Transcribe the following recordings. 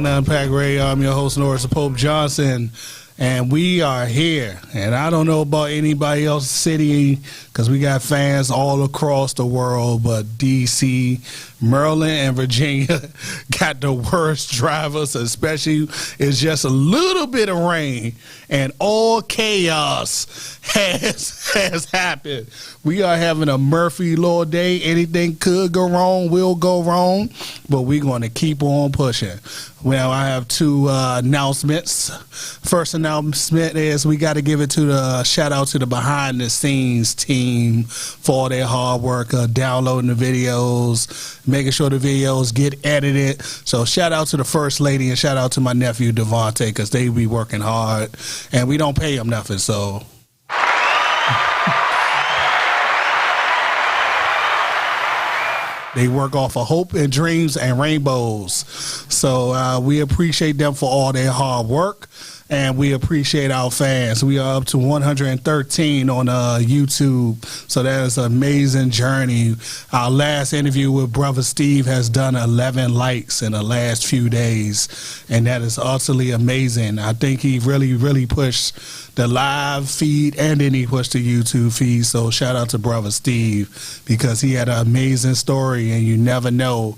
Welcome to Unpack Radio. I'm your host, Norris Pope Johnson, and we are here. And I don't know about anybody else's city because we got fans all across the world, but D.C., Maryland, and Virginia got the worst drivers, especially it's just a little bit of rain and all chaos has happened. We are having a Murphy Law Day. Anything could go wrong, will go wrong, but we're going to keep on pushing. Well, I have two announcements. First announcement is we got to give it to the shout out to the behind the scenes team for all their hard work, downloading the videos, making sure the videos get edited. So shout out to the first lady and shout out to my nephew Devontae because they be working hard and we don't pay them nothing. So they work off of hope and dreams and rainbows. So we appreciate them for all their hard work. And we appreciate our fans. We are up to 113 on YouTube. So that is an amazing journey. Our last interview with Brother Steve has done 11 likes in the last few days. And that is utterly amazing. I think he really pushed the live feed and then he pushed the YouTube feed. So shout out to Brother Steve because he had an amazing story and you never know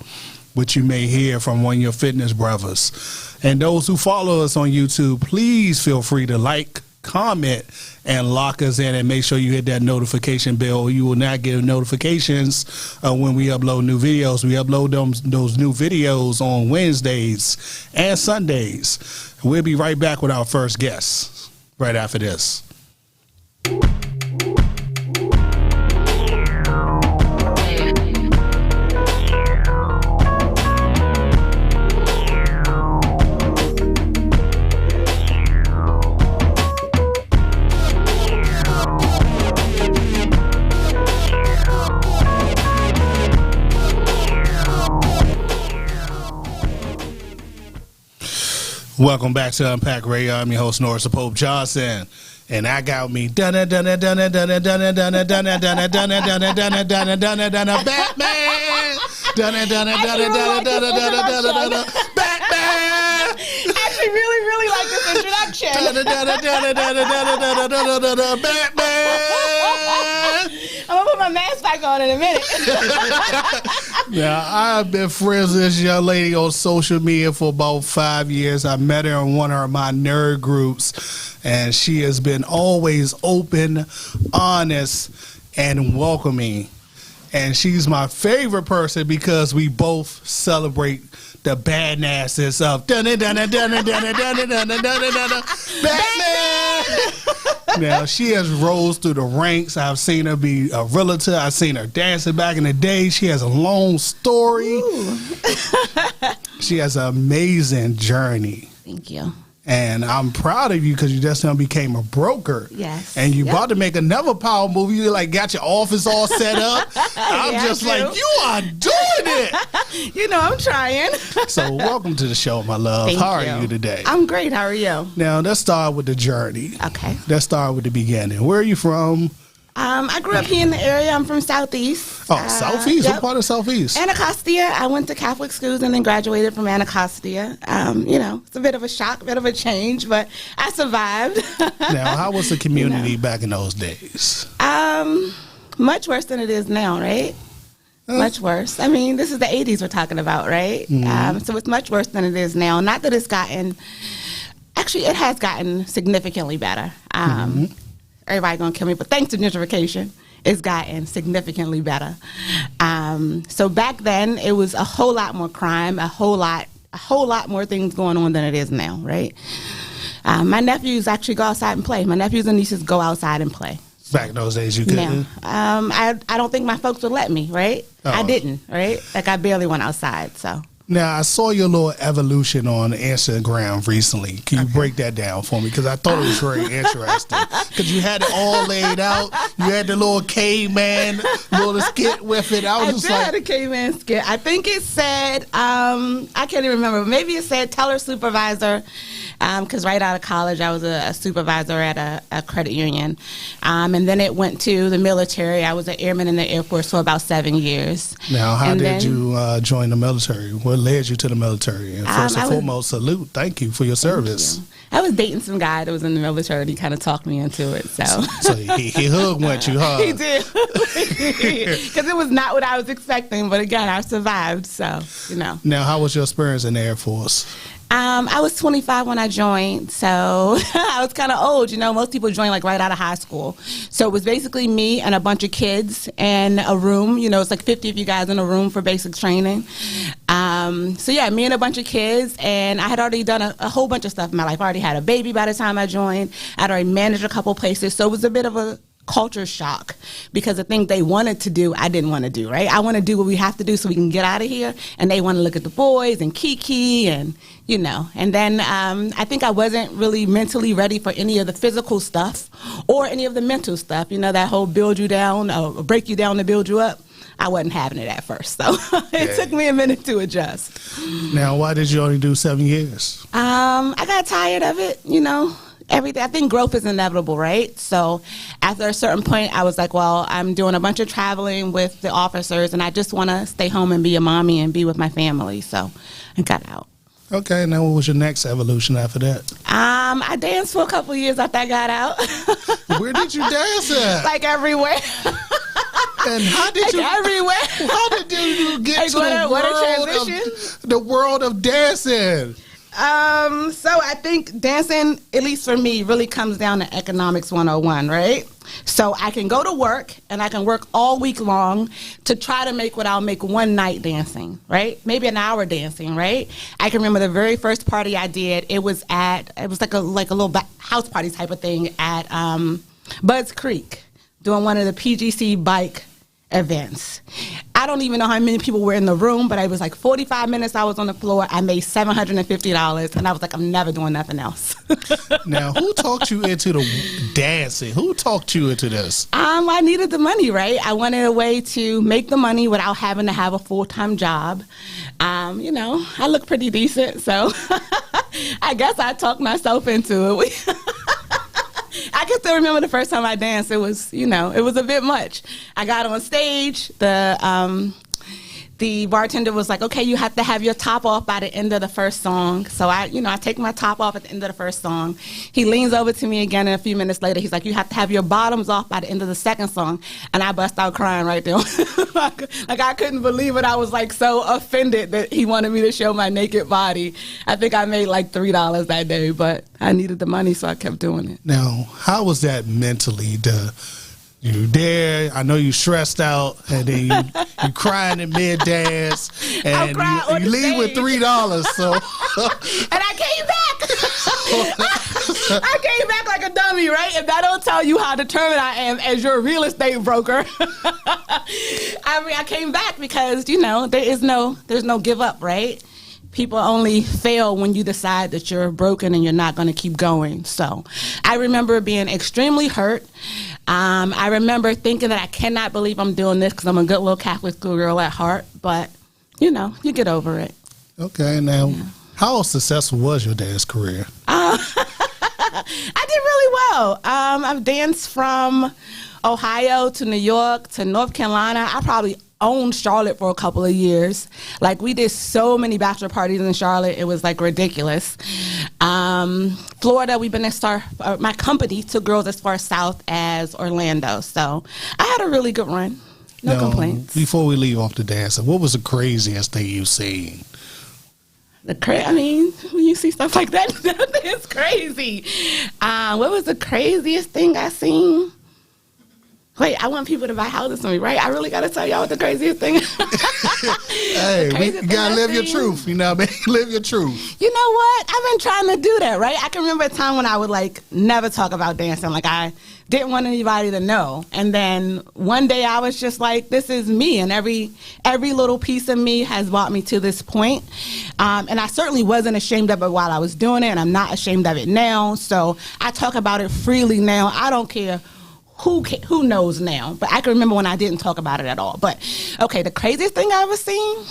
what you may hear from one of your fitness brothers. And those who follow us on YouTube, please feel free to like, comment, and lock us in and make sure you hit that notification bell. You will not get notifications when we upload new videos. We upload those new videos on Wednesdays and Sundays. We'll be right back with our first guest right after this. Welcome back to Unpack Radio. I'm your host, Norris Pope Johnson. And I got me Batman. Batman. Actually, really like this introduction. Batman. I'm gonna put my mask back on in a minute. Now, I've been friends with this young lady on social media for about 5 years. I met her in one of my nerd groups, and she has been always open, honest, and welcoming. And she's my favorite person because we both celebrate the badnasses of Batman. Now, she has rose through the ranks. I've seen her be a realtor. I've seen her dancing back in the day. She has a long story. She has an amazing journey. Thank you. And I'm proud of you because you just now became a broker. Yes. And you about to make another power movie. You like got your office all set up. I'm just like, you are doing it. You know, I'm trying. So welcome to the show, my love. Thank How you. are you today? I'm great. How are you? Now, let's start with the journey. Okay. Let's start with the beginning. Where are you from? I grew up here in the area. I'm from Southeast. Oh, Southeast? Yep. What part of Southeast? Anacostia. I went to Catholic schools and then graduated from Anacostia. You know, it's a bit of a shock, a bit of a change, but I survived. Now, how was the community back in those days? Much worse than it is now, right? Much worse. I mean, this is the 80s we're talking about, right? Mm-hmm. So it's much worse than it is now. Not that it's gotten, actually, it has gotten significantly better. Everybody gonna kill me, but thanks to gentrification, it's gotten significantly better. So back then, it was a whole lot more crime, a whole lot more things going on than it is now, right? My nephews actually go outside and play. My nephews and nieces go outside and play. Back in those days, you couldn't? I don't think my folks would let me, right? Oh. I didn't, right? Like, I barely went outside, so. Now, I saw your little evolution on Instagram recently. Can you break that down for me? Because I thought it was very interesting. Because you had it all laid out. You had the little caveman, little skit with it. I was just had a caveman skit. I think it said, I can't even remember. Maybe it said, tell her supervisor because right out of college, I was a supervisor at a credit union. And then it went to the military. I was an airman in the Air Force for about 7 years. Now, how did you join the military? What led you to the military? And first and foremost, salute. Thank you for your service. I was dating some guy that was in the military, and he kind of talked me into it. So he hugged with you, huh? He did. Because it was not what I was expecting. But again, I survived, so, you know. Now, how was your experience in the Air Force? I was 25 when I joined, so I was kind of old. You know, most people join like right out of high school. So it was basically me and a bunch of kids in a room. You know, it's like 50 of you guys in a room for basic training. So yeah, me and a bunch of kids, and I had already done a whole bunch of stuff in my life. I already had a baby by the time I joined. I'd already managed a couple places, so it was a bit of a culture shock because the thing they wanted to do, I didn't want to do, right? I want to do what we have to do so we can get out of here, and they want to look at the boys and kiki and, you know. And then I think I wasn't really mentally ready for any of the physical stuff or any of the mental stuff, you know, that whole build you down or break you down to build you up. I wasn't having it at first, so it took me a minute to adjust. Now, why did you only do 7 years? I got tired of it, you know. Everything. I think growth is inevitable, right? So after a certain point, I was like, well, I'm doing a bunch of traveling with the officers, and I just want to stay home and be a mommy and be with my family. So I got out. Okay, now what was your next evolution after that? I danced for a couple of years after I got out. Where did you dance at? Like everywhere. And how did like everywhere. How did you get like to the world of dancing? So I think dancing, at least for me, really comes down to economics 101, right? So I can go to work and I can work all week long to try to make what I'll make one night dancing, right? Maybe an hour dancing, right? I can remember the very first party I did. It was like a little house party type of thing at Budds Creek, doing one of the PGC bike events. I don't even know how many people were in the room, but it was like 45 minutes I was on the floor. I made $750, and I was like, I'm never doing nothing else. Now, who talked you into the dancing? Who talked you into this? I needed the money, right? I wanted a way to make the money without having to have a full-time job. You know, I look pretty decent, so I guess I talked myself into it. I can still remember the first time I danced. It was, you know, it was a bit much. I got on stage. The bartender was like, okay, you have to have your top off by the end of the first song. So I take my top off at the end of the first song. He leans over to me again, and a few minutes later, he's like, you have to have your bottoms off by the end of the second song. And I bust out crying right there. like I couldn't believe it. I was like so offended that he wanted me to show my naked body. I think I made like $3 that day, but I needed the money, so I kept doing it. Now, how was that mentally? You there, I know you stressed out, and then you crying in mid-dance, and you leave with $3, so. And I came back. I came back like a dummy, right? If that don't tell you how determined I am as your real estate broker. I mean, I came back because, you know, there's no give up, right? People only fail when you decide that you're broken and you're not going to keep going. So I remember being extremely hurt. I remember thinking that I cannot believe I'm doing this because I'm a good little Catholic schoolgirl at heart. But, you know, you get over it. Okay. Now, how successful was your dance career? I did really well. I've danced from Ohio to New York to North Carolina. I probably owned Charlotte for a couple of years. Like, we did so many bachelor parties in Charlotte, it was like ridiculous. Florida, we've been my company took girls as far south as Orlando. So I had a really good run. No complaints. Before we leave off the dancing, what was the craziest thing you've seen? I mean, when you see stuff like that, it's crazy. What was the craziest thing I seen? Wait, I want people to buy houses from me, right? I really got to tell y'all what the craziest thing is. Hey, you got to live your truth, you know what I mean? Live your truth. You know what? I've been trying to do that, right? I can remember a time when I would, like, never talk about dancing. Like, I didn't want anybody to know. And then one day I was just like, this is me. And every little piece of me has brought me to this point. And I certainly wasn't ashamed of it while I was doing it, and I'm not ashamed of it now. So I talk about it freely now. I don't care who knows now, but I can remember when I didn't talk about it at all. But okay, the craziest thing I ever seen,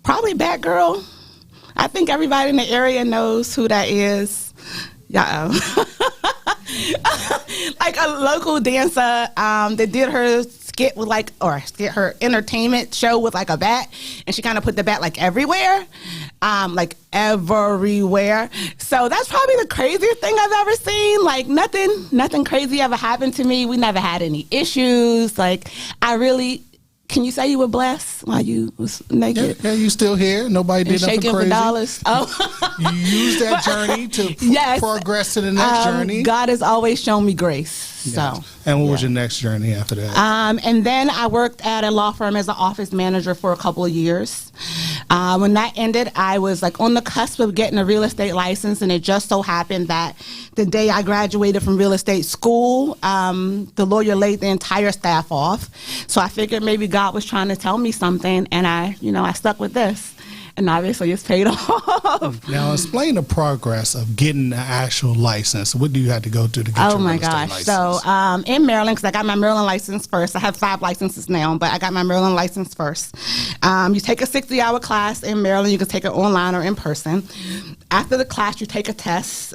probably Batgirl. I think everybody in the area knows who that is. Like a local dancer that did her skit with her entertainment show with like a bat, and she kind of put the bat like everywhere. So that's probably the craziest thing I've ever seen. Like nothing crazy ever happened to me. We never had any issues. Like can you say you were blessed while you was naked? Yeah, you still here. Nobody did nothing shaking crazy. For dollars. Oh. You used that journey to progress to the next journey. God has always shown me grace. Yes. So. And what was your next journey after that? And then I worked at a law firm as an office manager for a couple of years. When that ended, I was like on the cusp of getting a real estate license, and it just so happened that the day I graduated from real estate school, the lawyer laid the entire staff off. So I figured maybe God was trying to tell me something, and I stuck with this. And obviously it's paid off. Now explain the progress of getting an actual license. What do you have to go through to get your real estate license? So in Maryland, because I got my Maryland license first. I have 5 licenses now, but I got my Maryland license first. You take a 60-hour class in Maryland. You can take it online or in person. After the class, you take a test.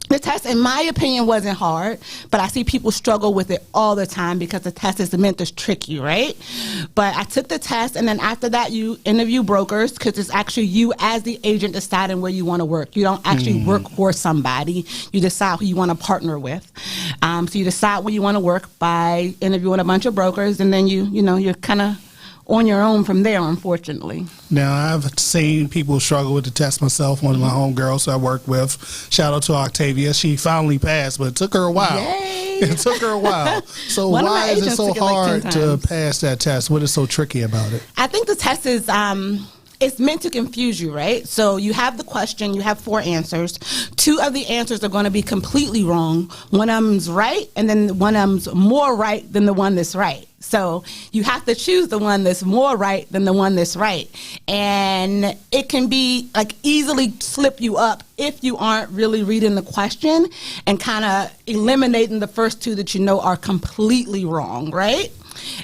The test, in my opinion, wasn't hard, but I see people struggle with it all the time because the test is meant to trick you, right? But I took the test, and then after that, you interview brokers because it's actually you as the agent deciding where you want to work. You don't actually work for somebody. You decide who you want to partner with. So you decide where you want to work by interviewing a bunch of brokers, and then you're kind of on your own from there, unfortunately. Now, I've seen people struggle with the test myself. One of my homegirls I work with, shout out to Octavia, she finally passed, but it took her a while. Yay. It took her a while. So why is it so hard to pass that test? What is so tricky about it? I think the test is... it's meant to confuse you, right? So you have the question, you have 4 answers. 2 of the answers are going to be completely wrong. One of them's right, and then one of them's more right than the one that's right. So you have to choose the one that's more right than the one that's right. And it can be like easily slip you up if you aren't really reading the question and kind of eliminating the first 2 that you know are completely wrong, right?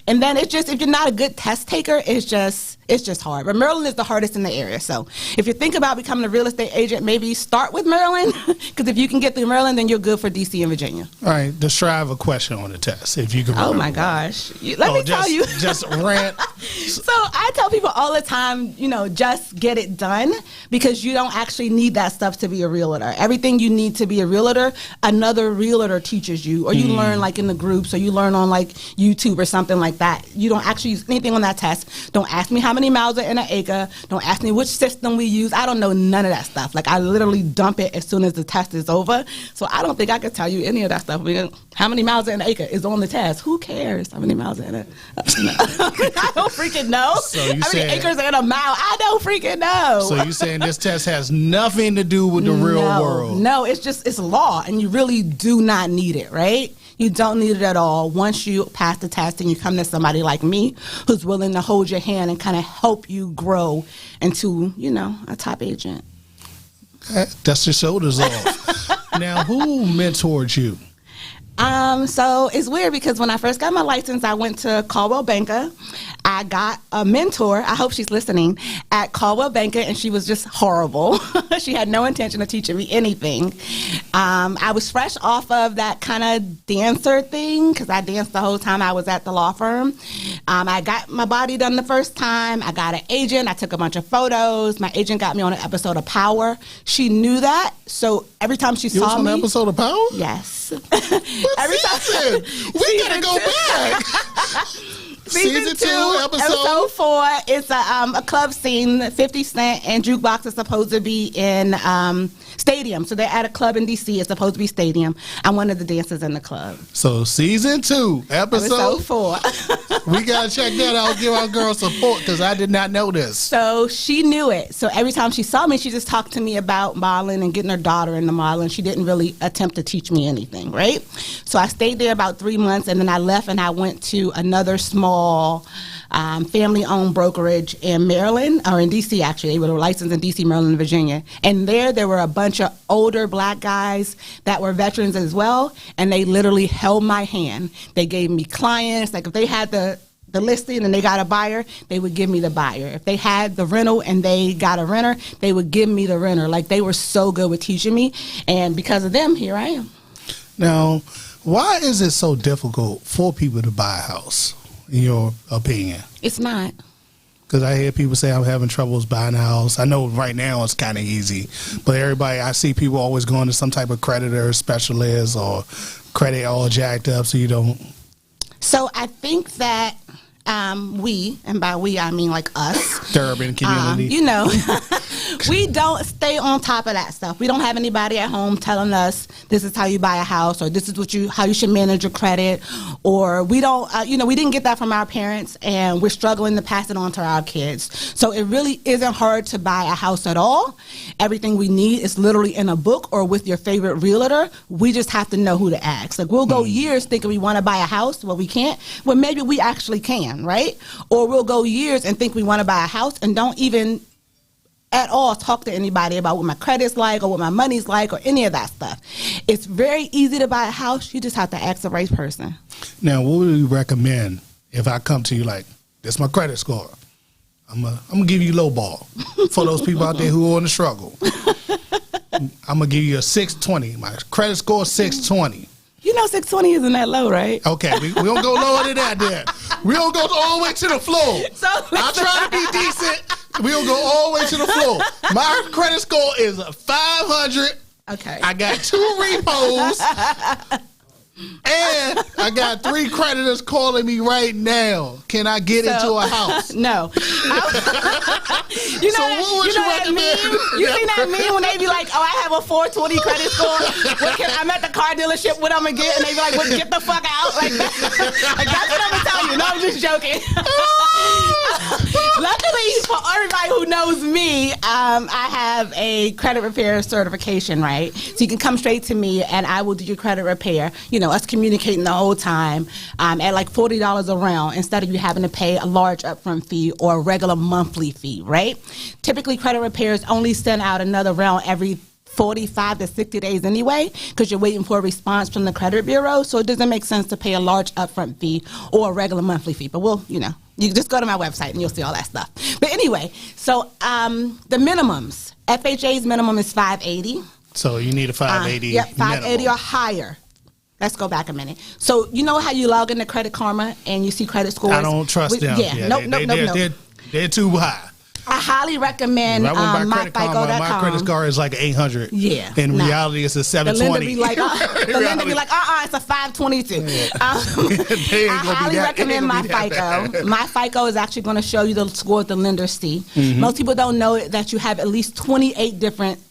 And then it's just, if you're not a good test taker, it's just hard. But Maryland is the hardest in the area. So if you think about becoming a real estate agent, maybe start with Maryland, because if you can get through Maryland, then you're good for DC and Virginia. All right, Destra, I have a question on the test, if you can remember. Oh my gosh. Let me tell you. Just rant. So I tell people all the time, just get it done, because you don't actually need that stuff to be a realtor. Everything you need to be a realtor, another realtor teaches you, or you learn like in the groups, or you learn on like YouTube or something like that. You don't actually use anything on that test. Don't ask me how many miles are in an acre. Don't ask me which system we use. I don't know none of that stuff. Like, I literally dump it as soon as the test is over. So I don't think I could tell you any of that stuff. How many miles in an acre is on the test? Who cares how many miles in it? I don't freaking know. So how many acres are in a mile? I don't freaking know. So you're saying this test has nothing to do with the real world? No, it's law, and you really do not need it, right? You don't need it at all. Once you pass the test and you come to somebody like me who's willing to hold your hand and kind of help you grow into, a top agent. Dust your shoulders off. Now, who mentored you? So it's weird because when I first got my license, I went to Caldwell Banker. I got a mentor, I hope she's listening, at Caldwell Banker, and she was just horrible. She had no intention of teaching me anything. I was fresh off of that kind of dancer thing because I danced the whole time I was at the law firm. I got my body done the first time. I got an agent. I took a bunch of photos. My agent got me on an episode of Power. She knew that, so every time she saw me... You was on an episode of Power? Yes. Every time we gotta go back. Season 2, episode 4. It's a club scene. 50 Cent and Jukebox is supposed to be in stadium. So they're at a club in DC. It's supposed to be stadium. I'm one of the dancers in the club. So season 2, episode 4. We gotta check that out. Give our girl support because I did not know this. So she knew it. So every time she saw me, she just talked to me about modeling and getting her daughter into modeling. She didn't really attempt to teach me anything, right? So I stayed there about 3 months, and then I left and I went to another small family-owned brokerage in Maryland, or in D.C. actually. They were licensed in D.C., Maryland, and Virginia. And there were a bunch of older black guys that were veterans as well, and they literally held my hand. They gave me clients. Like, if they had the the listing and they got a buyer, they would give me the buyer. If they had the rental and they got a renter, they would give me the renter. Like, they were so good with teaching me, and because of them, here I am. Now, why is it so difficult for people to buy a house, in your opinion? It's not. Because I hear people say I'm having troubles buying a house. I know right now it's kind of easy, but I see people always going to some type of creditor specialist or credit all jacked up, so you don't. So I think that we, and by we I mean like us, the urban community, we don't stay on top of that stuff. We don't have anybody at home telling us this is how you buy a house, or this is how you should manage your credit, or we don't, we didn't get that from our parents, and we're struggling to pass it on to our kids. So it really isn't hard to buy a house at all. Everything we need is literally in a book or with your favorite realtor. We just have to know who to ask. Like, we'll go years thinking we want to buy a house, well, we can't. Well, maybe we actually can, right? Or we'll go years and think we want to buy a house and don't even at all talk to anybody about what my credit's like or what my money's like or any of that stuff. It's very easy to buy a house. You just have to ask the right person. Now, what would you recommend if I come to you like, this is my credit score? I'm gonna give you low ball for those people out there who are in the struggle. I'm gonna give you a 620. My credit score is 620. 620 isn't that low, right? Okay, we don't go lower than that then. We don't go all the way to the floor. So I'll try to be decent. We don't go all the way to the floor. My credit score is 500. Okay. I got 2 repos. And I got 3 creditors calling me right now. Can I get into a house? No. So what would you recommend? You seen that meme when they be like, oh, I have a 420 credit score. I'm at the car dealership. What I'm going to get? And they be like, well, get the fuck out. Like that's what I'm going to tell you. No, I'm just joking. Luckily, for everybody who knows me, I have a credit repair certification, right? So you can come straight to me and I will do your credit repair. Us communicating the whole time at like $40 a round instead of you having to pay a large upfront fee or a regular monthly fee, right? Typically, credit repairs only send out another round every 45 to 60 days anyway, because you're waiting for a response from the credit bureau. So it doesn't make sense to pay a large upfront fee or a regular monthly fee. But you just go to my website and you'll see all that stuff. But anyway, so the minimums, FHA's minimum is 580. So you need a 580. Yep, 580 minimum. or higher. Let's go back a minute. So you know how you log into Credit Karma and you see credit scores? I don't trust them. Nope. They're too high. I highly recommend myFICO.com. My credit score is like 800. Yeah. In reality, it's a 720. The lender be like, it's a 522. Yeah. I highly recommend myFICO. MyFICO is actually going to show you the scores the lenders see. Mm-hmm. Most people don't know that you have at least 28 different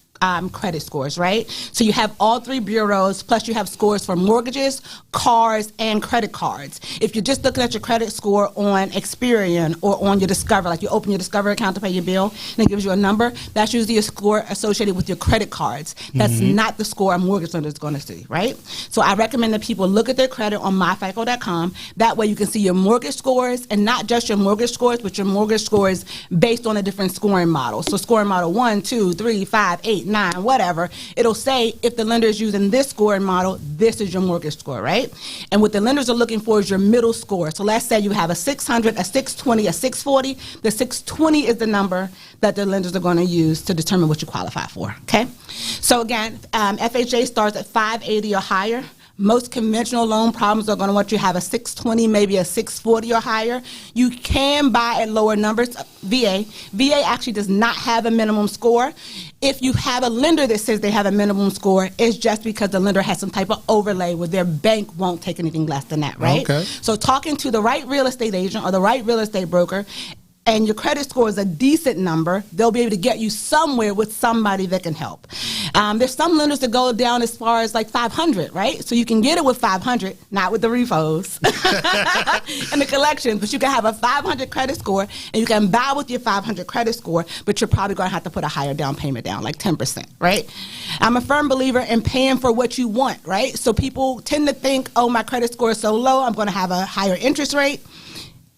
credit scores, right? So you have all 3 bureaus, plus you have scores for mortgages, cars, and credit cards. If you're just looking at your credit score on Experian or on your Discover, like you open your Discover account to pay your bill, and it gives you a number, that's usually a score associated with your credit cards. That's not the score a mortgage lender is going to see, right? So I recommend that people look at their credit on myFICO.com. That way you can see your mortgage scores, and not just your mortgage scores, but your mortgage scores based on a different scoring model. So scoring model 1, 2, 3, 5, 8, 9, whatever, it'll say if the lender is using this scoring model, this is your mortgage score, right? And what the lenders are looking for is your middle score. So let's say you have a 600, a 620, a 640. The 620 is the number that the lenders are going to use to determine what you qualify for, okay? So again, FHA starts at 580 or higher. Most conventional loan problems are going to want you to have a 620, maybe a 640 or higher. You can buy at lower numbers. VA actually does not have a minimum score. If you have a lender that says they have a minimum score, it's just because the lender has some type of overlay where their bank won't take anything less than that, right? Okay. So talking to the right real estate agent or the right real estate broker, and your credit score is a decent number, they'll be able to get you somewhere with somebody that can help. There's some lenders that go down as far as like 500, right? So you can get it with 500, not with the repos and the collections, but you can have a 500 credit score and you can buy with your 500 credit score, but you're probably going to have to put a higher down payment down, like 10%, right? I'm a firm believer in paying for what you want, right? So people tend to think, oh, my credit score is so low, I'm going to have a higher interest rate.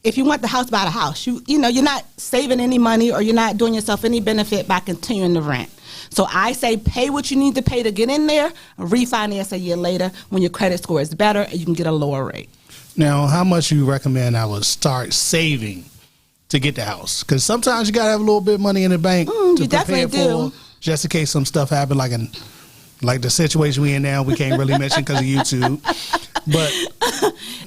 If you want the house, buy the house. You're not saving any money or you're not doing yourself any benefit by continuing to rent. So I say pay what you need to pay to get in there, refinance a year later when your credit score is better and you can get a lower rate. Now, how much you recommend I would start saving to get the house? Because sometimes you got to have a little bit of money in the bank to prepare for, just in case some stuff happen, like the situation we in now, we can't really mention because of YouTube. But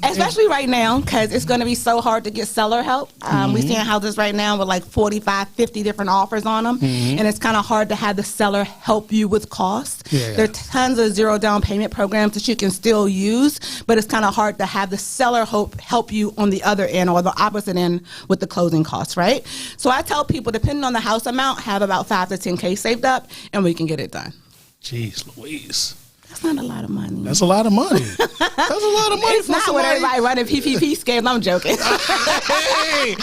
especially right now, because it's going to be so hard to get seller help. We're seeing houses right now with like 45, 50 different offers on them. And it's kind of hard to have the seller help you with costs. There are tons of zero down payment programs that you can still use, but it's kind of hard to have the seller help you on the other end or the opposite end with the closing costs, right? So I tell people, depending on the house amount, have about 5 to 10K saved up, and we can get it done. Jeez Louise. That's not a lot of money. That's a lot of money. That's a lot of money it's for not somebody. What everybody running PPP scams. I'm joking. hey,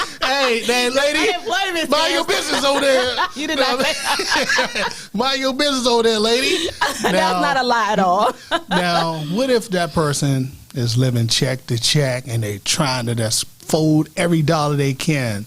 that lady, mind your business over there. You did not say that. Mind your business over there, lady. Now, that's not a lie at all. Now, what if that person is living check to check and they trying to just fold every dollar they can?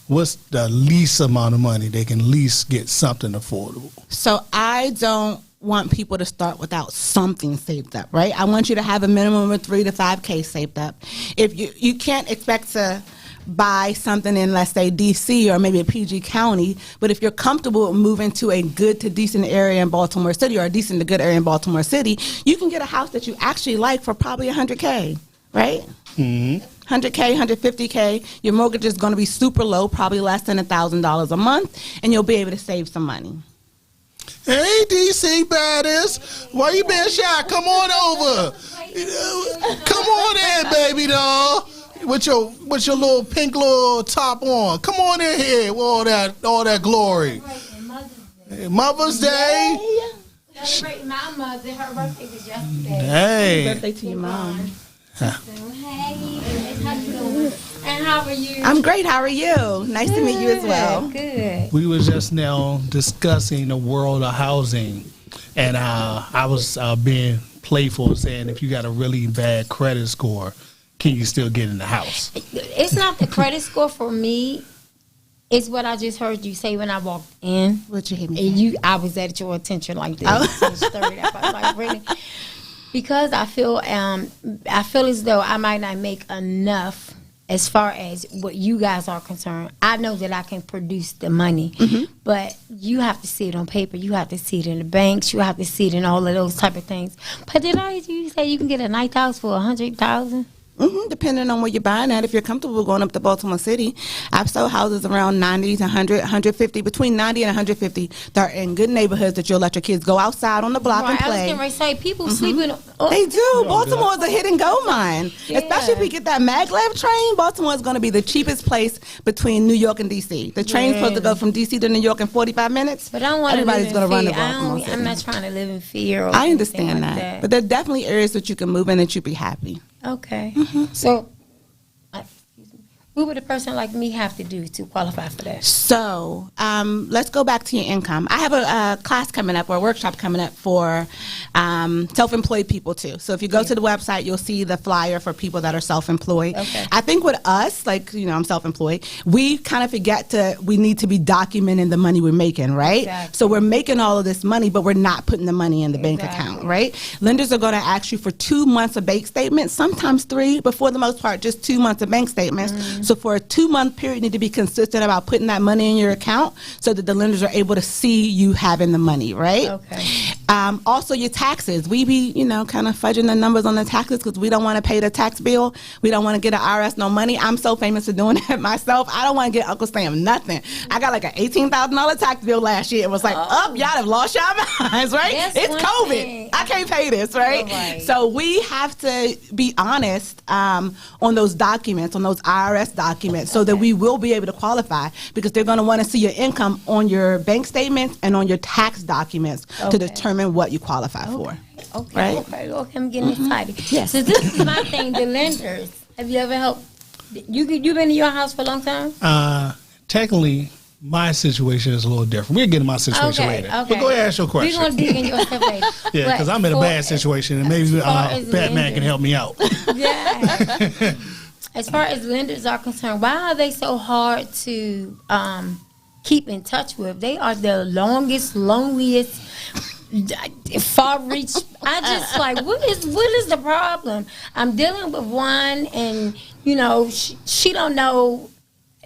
What's the least amount of money they can least get something affordable? So I don't want people to start without something saved up, right? I want you to have a minimum of 3 to 5K saved up. If you can't expect to buy something in, let's say, DC or maybe a PG County, but if you're comfortable moving to a good to decent area in Baltimore City or a decent to good area in Baltimore City, you can get a house that you actually like for probably 100K, right? 100K, 150K. Your mortgage is going to be super low, probably less than $1,000 a month, and you'll be able to save some money. Hey, Dcsbaddest, why you being shy? Come on over. Come on in, baby doll. With your little pink little top on. Come on in here with all that glory. Mother's Day. Celebrating my mother. Her birthday was yesterday. Hey. Happy birthday to your mom. Hey, how you doing? And how are you? I'm great. How are you? Nice to meet you as well. Good. We were just now discussing the world of housing, and I was being playful, saying if you got a really bad credit score, can you still get in the house? It's not the credit score for me. It's what I just heard you say when I walked in. What you hit me? And I was at your attention like this. And stirred up. I was like, really? Because I feel as though I might not make enough as far as what you guys are concerned. I know that I can produce the money, but you have to see it on paper. You have to see it in the banks. You have to see it in all of those type of things. But did I hear you say you can get a nice house for $100,000? Depending on where you're buying at. If you're comfortable going up to Baltimore City, I've sold houses around 90 to 100, 150, between 90 and 150 that are in good neighborhoods that you'll let your kids go outside on the block and I was play. getting ready to say, people sleeping. They do. Baltimore is a hit and go mine. Yeah. Especially if we get that maglev train, Baltimore is going to be the cheapest place between New York and D.C. The train's supposed to go from D.C. to New York in 45 minutes. But I don't want to Everybody's live in going to run fear. to Baltimore City. I'm not trying to live in fear. Or I anything understand like that. But there are definitely areas that you can move in and you'd be happy. Okay. So, what would a person like me have to do to qualify for that? So let's go back to your income. I have a class coming up or a workshop coming up for self-employed people too. So if you go to the website, you'll see the flyer for people that are self-employed. Okay. I think with us, like, I'm self-employed, we kind of forget we need to be documenting the money we're making, right? Exactly. So we're making all of this money, but we're not putting the money in the bank account, right? Lenders are going to ask you for 2 months of bank statements, sometimes 3, but for the most part, just 2 months of bank statements. So for a 2-month period, you need to be consistent about putting that money in your account so that the lenders are able to see you having the money, right? Okay. Also, your taxes. We be, kind of fudging the numbers on the taxes because we don't want to pay the tax bill. We don't want to get an IRS no money. I'm so famous for doing that myself. I don't want to get Uncle Sam nothing. I got like an $18,000 tax bill last year. It was like, y'all have lost your minds, right? That's It's one COVID. thing. I can't pay this, right? Right. So we have to be honest on those documents, on those IRS documents, so that we will be able to qualify because they're going to want to see your income on your bank statements and on your tax documents to determine what you qualify for. Okay. Right? Okay. I'm getting excited. Yes. So this is my thing. The lenders. Have you ever helped? You been in your house for a long time? Technically, my situation is a little different. We'll get to my situation later. Okay. But go ahead and ask your question. We're going to dig in your stuff later. Yeah, because I'm in a bad situation, and maybe Batman can help me out. Yeah. As far as lenders are concerned, why are they so hard to keep in touch with? They are the longest, loneliest far reach. I just like, what is the problem? I'm dealing with one, and you know, she don't know.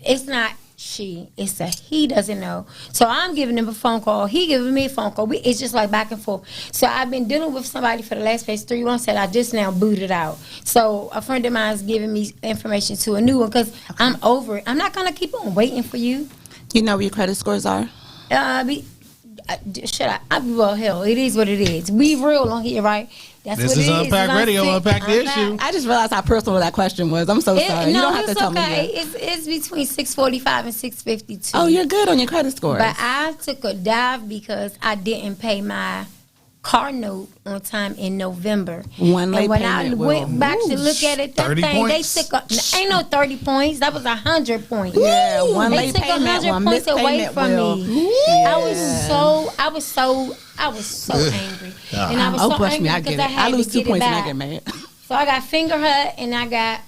It's not she, it's a he doesn't know. So I'm giving him a phone call. He giving me a phone call. It's just like back and forth. So I've been dealing with somebody for the last 3 months that I just now booted out. So a friend of mine is giving me information to a new one because I'm over it. I'm not going to keep on waiting for you. You know what your credit scores are? Shut up. Well, hell, it is what it is. We real on here, right? That's this what is it Unpack Radio. Unpack the issue. I just realized how personal that question was. I'm so sorry. You don't have to tell me that. It's between 645 and 652. Oh, you're good on your credit score. But I took a dive because I didn't pay my car note on time in November. One late when payment. I went back to look at it, that 30 thing points? they took ain't no 30 points. That was 100 points. Yeah, one they late took payment, 100 one points missed away payment from will. me. Yeah. I was so angry, and I was so bless angry me, I because get I it. had I lose to 2 get it points and I back. get mad. So I got Finger Hut and I got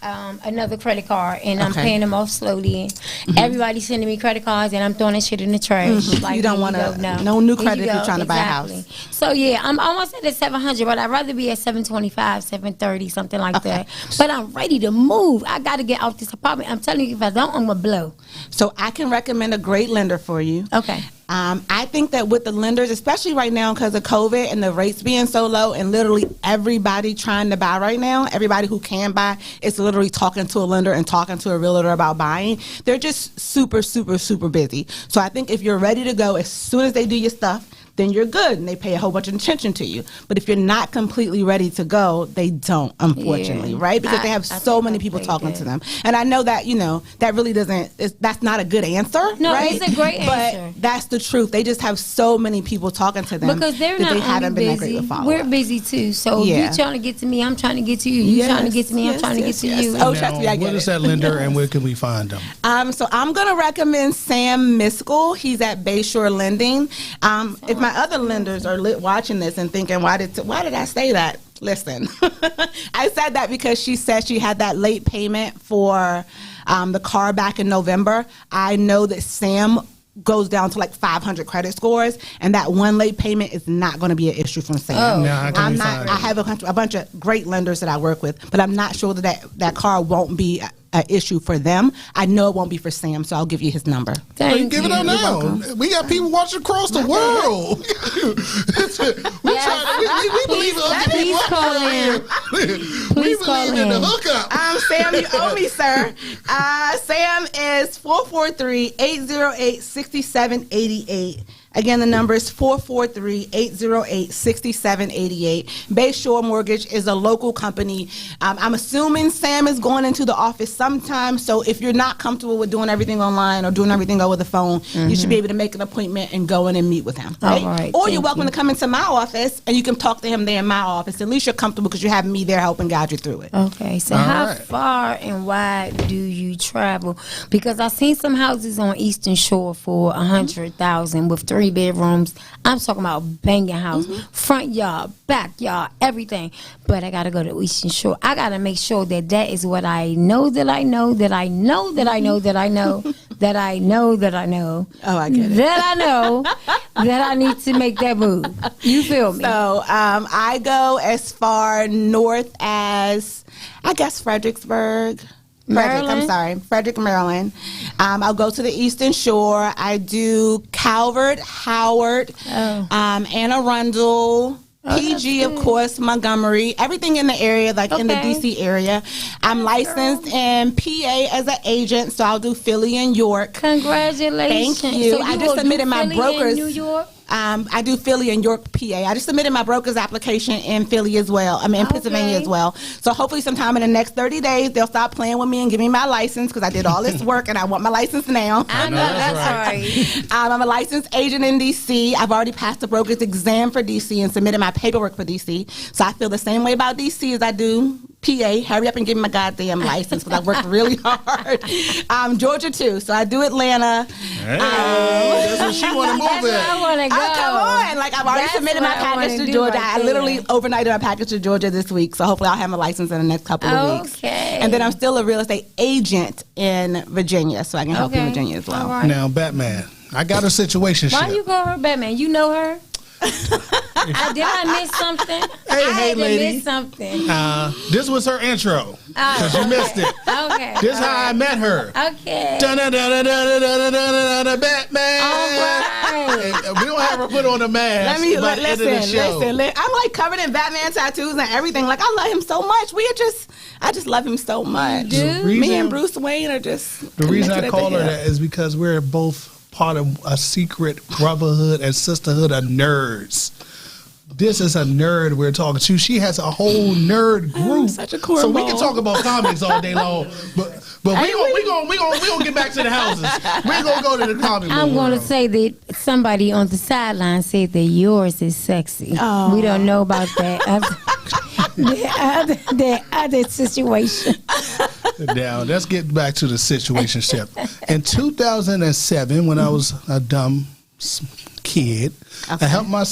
another credit card, and I'm Okay. paying them off slowly. And everybody's sending me credit cards, and I'm throwing that shit in the trash. Like, You don't here want go. to, no new Here credit you if you're go. trying to buy a Exactly. house. So yeah, I'm almost at 700, but I'd rather be at 725, 730, something like that. But I'm ready to move. I got to get out this apartment. I'm telling you, if I don't, I'm gonna blow. So I can recommend a great lender for you. Okay. I think that with the lenders, especially right now because of COVID and the rates being so low and literally everybody trying to buy right now, everybody who can buy is literally talking to a lender and talking to a realtor about buying. They're just super, super, super busy. So I think if you're ready to go, as soon as they do your stuff, then you're good and they pay a whole bunch of attention to you. But if you're not completely ready to go, they don't, unfortunately, right? Because they have so many people talking to them. And I know that, you know, that really that's not a good answer, No, right? it's a great answer. But that's the truth. They just have so many people talking to them Because they're that not they haven't only been that great busy, with follow-up. we're busy too. So if Yeah. you're trying to get to me, I'm trying to get to you. You're trying to get to me, I'm trying to get to you. Oh, trust me, I get What it. is that lender and where can we find them? So I'm going to recommend Sam Miskell. He's at Bayshore Lending. If my other lenders are watching this and thinking, why did I say that? Listen, I said that because she said she had that late payment for the car back in November. I know that Sam goes down to like 500 credit scores, and that one late payment is not going to be an issue from Sam. Oh. Now, how can we find I it? have a bunch of great lenders that I work with, but I'm not sure that car won't be an issue for them. I know it won't be for Sam, so I'll give you his number. Thank Give it up you. now. We got people watching across the world. we believe in other Please people. call in. We Please call believe in the in. hookup. Sam, you owe me, sir. Sam is 443-808-6788. Again, the number is 443-808-6788. Bayshore Mortgage is a local company. I'm assuming Sam is going into the office sometime, so if you're not comfortable with doing everything online or doing everything over the phone, you should be able to make an appointment and go in and meet with him. Right? All right, Or you're thank welcome you. to come into my office, and you can talk to him there in my office. At least you're comfortable because you have me there helping guide you through it. Okay, so All how right. far and wide do you travel? Because I've seen some houses on Eastern Shore for $100,000 with 3 bedrooms. I'm talking about banging house, front yard, backyard, everything. But I gotta go to Eastern Shore. I gotta make sure that is what I know that I know that I know that I know that I know that I know that I know. Oh, I get it. That I know that I need to make that move. You feel me? So I go as far north as, I guess, Frederick, Maryland. I'll go to the Eastern Shore. I do Calvert, Howard, Anne Arundel, PG, of course, Montgomery, everything in the area, like in the Okay. DC area. I'm licensed in PA as an agent, so I'll do Philly and York. Congratulations. Thank you. So I just will do submitted my Philly brokers. in New York? I do Philly and York, PA. I just submitted my broker's application in Philly as well. In Pennsylvania as well. So hopefully sometime in the next 30 days, they'll stop playing with me and give me my license because I did all this work and I want my license now. I know that's right. I'm a licensed agent in DC. I've already passed the broker's exam for DC and submitted my paperwork for DC. So I feel the same way about DC as I do PA. Hurry up and give me my goddamn license because I worked really hard. Georgia too. So I do Atlanta. Hey, that's what she want to move That's where I in. want to go. Oh, come on. Like, I've already That's submitted my what I package wanna to do Georgia. right I literally there. overnighted my package to Georgia this week. So hopefully I'll have my license in the next couple of weeks. Okay. And then I'm still a real estate agent in Virginia. So I can help you in Okay. Virginia as well. All right. Now, Batman, I got a situation. Why you call her Batman? You know her? Did I miss something? Hey, lady. Miss something. This was her intro because you missed it. Okay. This is how I met her. Okay. Batman. All right. And we don't have her put on a mask. Listen. I'm like covered in Batman tattoos and everything. Like I love him so much. I just love him so much. Me and Bruce Wayne are just. The reason I call her that is because we're both part of a secret brotherhood and sisterhood of nerds. This is a nerd we're talking to. She has a whole nerd group. Such a cornball. So we can talk about comics all day long, but we gonna get back to the houses. We're gonna go to the comic book I'm going to world. say that somebody on the sideline said that yours is sexy. Oh. We don't know about that. The other situation. Now let's get back to the situationship. In 2007, when I was a dumb kid, Okay. I helped my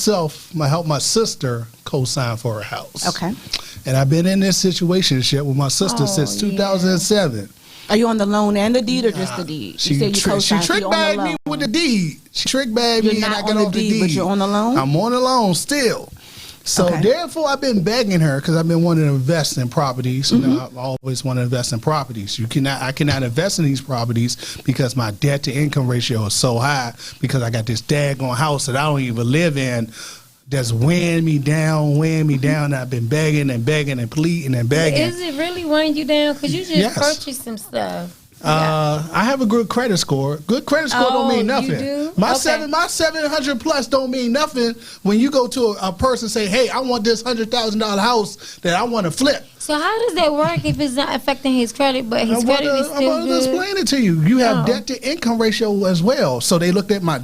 sister co-sign for her house. Okay. And I've been in this situationship with my sister since 2007. Are you on the loan and the deed or just the deed? She trick bagged me with the deed. She trick bagged me and I got off the deed. But you're on the loan? I'm on the loan still. So Okay. therefore, I've been begging her because I've been wanting to invest in properties. You know, I've always wanted to invest in properties. I cannot invest in these properties because my debt to income ratio is so high because I got this daggone house that I don't even live in that's weighing me down. I've been begging and begging and pleading and begging. Is it really weighing you down? Because you just purchased some stuff. I have a good credit score. Good credit score don't mean nothing. You do? My Okay. 700 plus don't mean nothing when you go to a person and say, "Hey, I want this $100,000 house that I want to flip." So how does that work if it's not affecting his credit, but his credit is I'm still going to good? explain it to you. You have debt to income ratio as well. So they look at my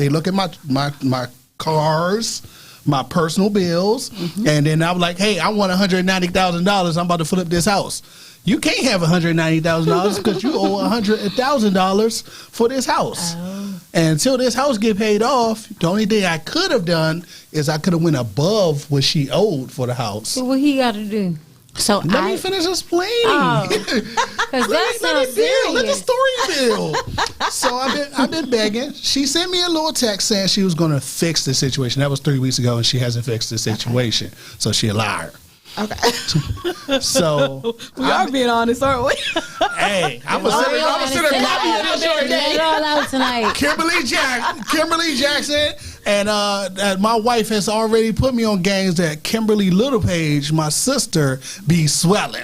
cars, my personal bills, and then I'm like, "Hey, I want $190,000. I'm about to flip this house." You can't have $190,000 because you owe $100,000 for this house. And until this house get paid off, the only thing I could have done is I could have went above what she owed for the house. So what he got to do? So Let me finish explaining. Because that sounds Let the serious. story build. So I've been begging. She sent me a little text saying she was going to fix the situation. That was 3 weeks ago, and she hasn't fixed the situation. So she a liar. Okay. So We are being honest, aren't we? hey, I'm gonna send a copy of this right Let it there. all out tonight. Kimberly Jackson, and my wife has already put me on games that Kimberly Littlepage, my sister, be swelling.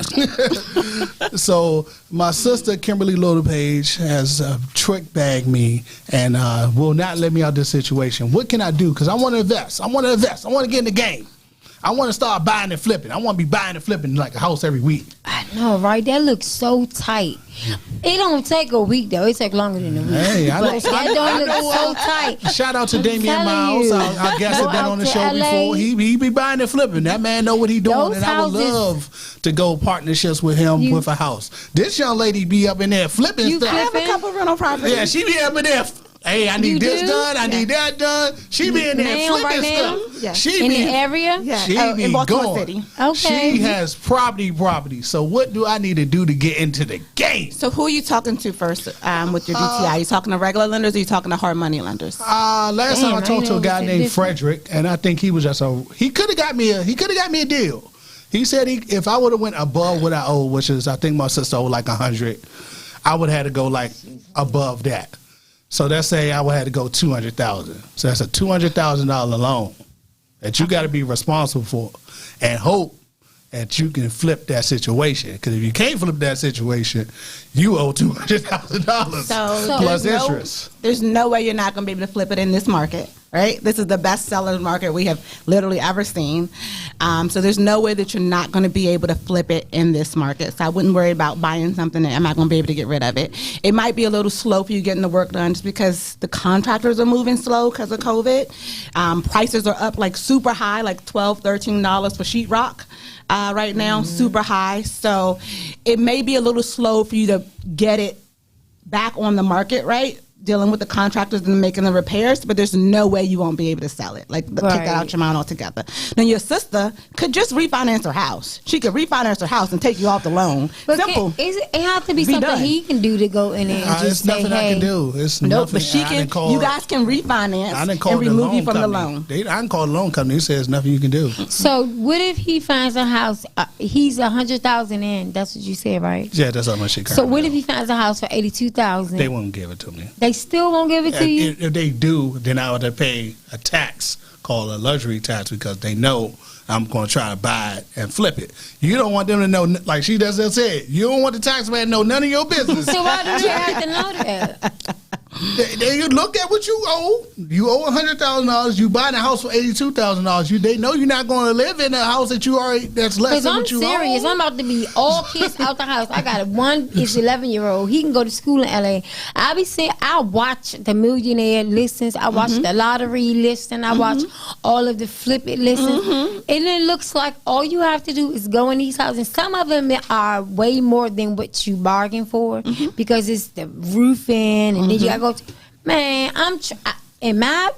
So my sister Kimberly Littlepage has trick bagged me and will not let me out of this situation. What can I do? Because I want to invest. I want to get in the game. I want to start buying and flipping. I want to be buying and flipping like a house every week. I know, right? That looks so tight. It don't take a week though. It take longer than a week. Hey, I know. But that don't look so tight. Shout out to Damian telling Miles. you. Our guest Go has been out on the to show LA. before. He be buying and flipping. That man know what he doing, Those and I would houses- love to go partnerships with him with a house. This young lady be up in there flipping You stuff. I have a flipping? couple rental properties. Yeah, she be up in there. Hey, I need You this do? done. I need that done. She be in there Now, flipping right now? stuff. Yeah. She In be the area? Yeah, She be in Baltimore going. City. Okay. She has property. So what do I need to do to get into the game? So who are you talking to first with your DTI? You talking to regular lenders or you talking to hard money lenders? Last time I Damn, talked to a I guy know named it's different. Frederick, and I think he was just he could have got me a deal. He said if I would have went above what I owe, which is I think my sister owed like 100, I would have had to go like above that. So let's say I would have to go 200,000. So that's a $200,000 loan that you got to be responsible for, and hope that you can flip that situation. Because if you can't flip that situation, you owe $200,000 So plus there's interest. There's no way you're not going to be able to flip it in this market, right? This is the best seller market we have literally ever seen. So there's no way that you're not going to be able to flip it in this market. So I wouldn't worry about buying something that I'm not going to be able to get rid of it. It might be a little slow for you getting the work done just because the contractors are moving slow because of COVID. Prices are up like super high, like $12, $13 for sheetrock. Right now, super high. So it may be a little slow for you to get it back on the market, right? dealing with the contractors and making the repairs, but there's no way you won't be able to sell it. Like, take that out your mind altogether. Then your sister could just refinance her house. She could refinance her house and take you off the loan. But Simple. It have to be something done. he can do to go in there and just It's say, nothing hey. I can do. It's Nope, nothing. but she I can. didn't call- You guys can refinance I didn't call and the remove loan you from the company. loan. I didn't call the loan company. He says nothing you can do. So what if he finds a house? He's 100,000 in. That's what you said, right? Yeah, that's how much she. So what if he finds a house for 82,000? They won't give it to me. They still won't give it to you. If they do, then I would have to pay a tax called a luxury tax because they know I'm going to try to buy it and flip it. You don't want them to know, like she just said, you don't want the tax man to know none of your business. So why do they have to know that? They look at what you owe. You owe $100,000. You buy the house for $82,000. They know you're not going to live in a house that you already that's less Because than I'm what you serious. owe. I'm about to be all kids out the house. I got one is 11-year-old. He can go to school in LA. I watch the millionaire listings. I watch the lottery listing. I watch all of the flip it listings. And it looks like all you have to do is go in these houses. Some of them are way more than what you bargain for because it's the roofing and then you gotta go to, man, in my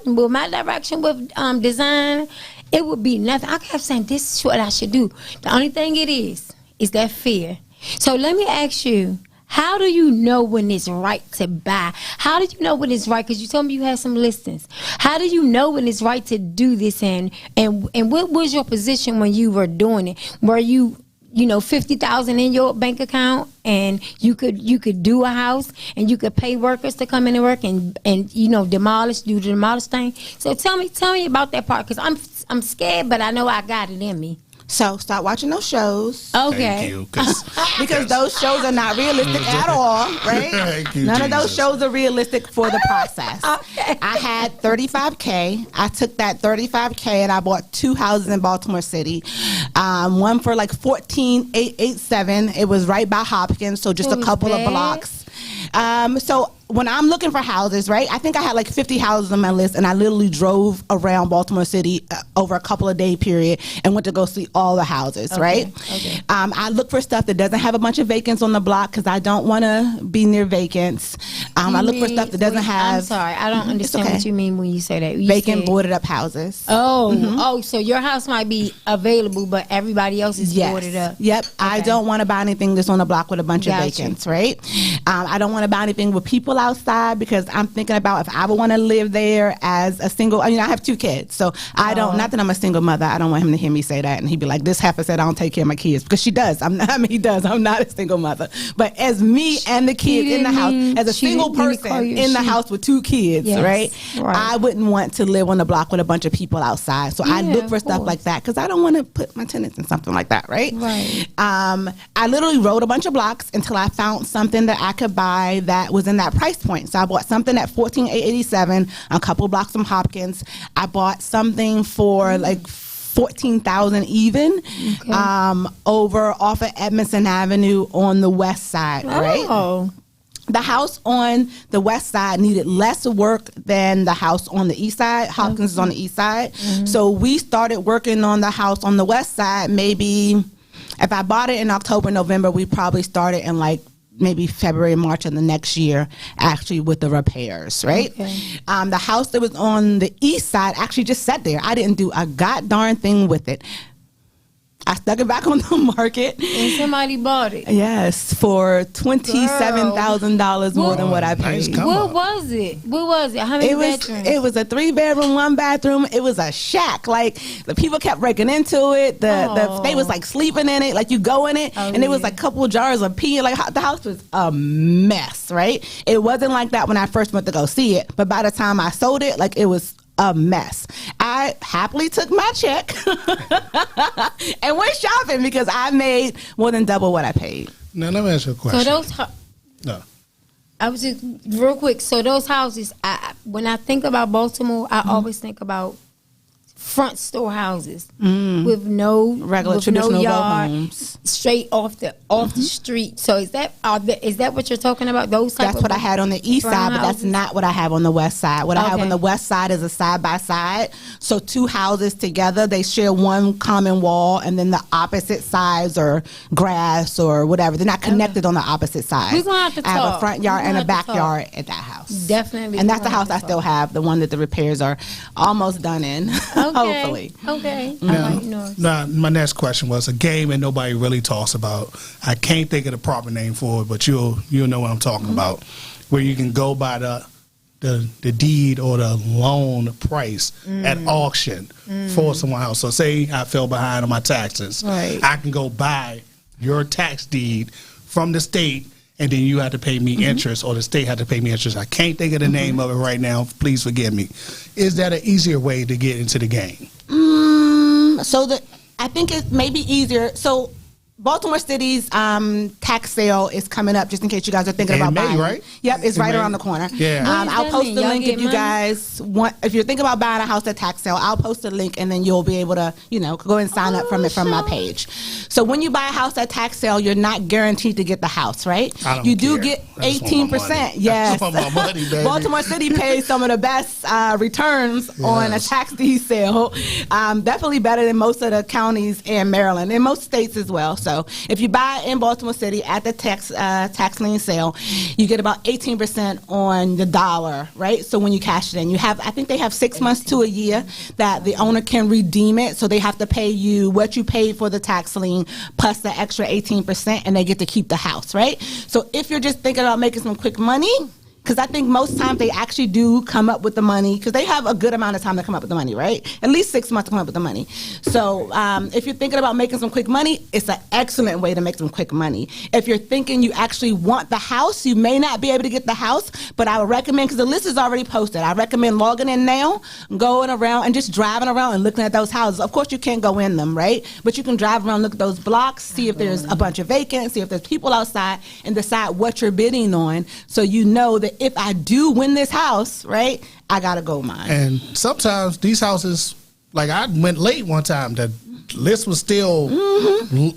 direction with design, it would be nothing. I kept saying this is what I should do. The only thing it is that fear. So let me ask you, how do you know when it's right to buy? How did you know when it's right? Because you told me you had some listings. How do you know when it's right to do this? And what was your position when you were doing it? Were you 50,000 in your bank account and you could do a house and you could pay workers to come in and work and demolish, do the demolish thing? So tell me about that part, because I'm scared, but I know I got it in me. So stop watching those shows. Okay. Thank you, Because those shows are not realistic at all, right? Thank you, None of those Jesus. shows are realistic for the process. Okay. I had $35K. I took that $35K and I bought 2 houses in Baltimore City. One for like $14,887. It was right by Hopkins, so just It a was couple bad. of blocks. So when I'm looking for houses, right, I think I had like 50 houses on my list, and I literally drove around Baltimore City over a couple of day period and went to go see all the houses, right? Okay. I look for stuff that doesn't have a bunch of vacants on the block because I don't want to be near vacants. I look for stuff that doesn't have. I'm sorry, I don't understand okay. what you mean when you say that. You Vacant, said- boarded up houses. Oh, so your house might be available, but everybody else is boarded up. Yep. I Okay. don't want to buy anything that's on the block with a bunch of Gotcha. vacants, right? I don't want to buy anything with people outside because I'm thinking about if I would want to live there as a single. I have 2 kids, so I don't. Not that I'm a single mother. I don't want him to hear me say that, and he'd be like, "This heifer said I don't take care of my kids," because she does. He does. I'm not a single mother, but as me and the kids in the house, as a single person in the house with 2 kids, Yes, right? right. I wouldn't want to live on the block with a bunch of people outside. So I Yeah, look for of stuff course. like that because I don't want to put my tenants in something like that, right? Right. I literally rode a bunch of blocks until I found something that I could buy that was in that price point. So I bought something at $14,887, a couple blocks from Hopkins. I bought something for like $14,000 even, over off of Edmondson Avenue on the west side, right? Oh. The house on the west side needed less work than the house on the east side. Hopkins is on the east side. So we started working on the house on the west side. Maybe if I bought it in October, November, we probably started in like maybe February, March of the next year, actually with the repairs, right? Okay. The house that was on the east side actually just sat there. I didn't do a god darn thing with it. I stuck it back on the market. And somebody bought it. Yes, for $27,000 more than what I Nice paid. come What up. was it? How many bedrooms? It was a 3-bedroom, 1-bathroom. It was a shack. Like the people kept breaking into it. They was like sleeping in it. Like you go in it, and it was yeah. like a couple of jars of pee. Like the house was a mess, right? It wasn't like that when I first went to go see it, but by the time I sold it, like it was a mess. I happily took my check and went shopping because I made more than double what I paid. Now let me ask you a question. No. I was just real quick. So those houses, when I think about Baltimore, I always think about front store houses with no Regular with traditional no row yard, homes. straight off the street. So is that what you're talking about? Those type That's of what I had on the east front side, but that's houses? not what I have on the west side. What I have Okay. on the west side is a side by side. So 2 houses together, they share one common wall, and then the opposite sides are grass or whatever. They're not connected on the opposite sides. We're gonna have to I have a talk. front yard We're and a gonna have to backyard at that house. Definitely. And that's the house I still have, the one that the repairs are almost done in, hopefully. Okay. Now, my next question was a game that nobody really talks about. I can't think of the proper name for it, but you'll know what I'm talking about, where you can go by the deed or the loan price at auction for someone's house. So say I fell behind on my taxes. Right. I can go buy your tax deed from the state, and then you have to pay me interest, or the state had to pay me interest. I can't think of the name of it right now. Please forgive me. Is that an easier way to get into the game? I think it may be easier. So Baltimore City's tax sale is coming up, just in case you guys are thinking about May, buying. right? Yep, it's right around the corner. Yeah. I'll post the link if you guys want. If you're thinking about buying a house at tax sale, I'll post a link, and then you'll be able to, go and sign up from my page. So when you buy a house at tax sale, you're not guaranteed to get the house, right? You do get 18%. Yes. I just want my money, baby. Baltimore City pays some of the best returns on a tax deed sale. Definitely better than most of the counties in Maryland, and most states as well. So if you buy in Baltimore City at the tax lien sale, you get about 18% on the dollar, right? So when you cash it in, I think they have 6 months to a year that the owner can redeem it. So they have to pay you what you paid for the tax lien plus the extra 18%, and they get to keep the house, right? So if you're just thinking about making some quick money, because I think most times they actually do come up with the money, because they have a good amount of time to come up with the money, right? At least 6 months to come up with the money. So if you're thinking about making some quick money, it's an excellent way to make some quick money. If you're thinking you actually want the house, you may not be able to get the house, but I would recommend, because the list is already posted, I recommend logging in now, going around and just driving around and looking at those houses. Of course, you can't go in them, right? But you can drive around, look at those blocks, see if there's a bunch of vacant, see if there's people outside, and decide what you're bidding on, so you know that if I do win this house, right, I gotta go mine. And sometimes these houses, like I went late one time, the list was still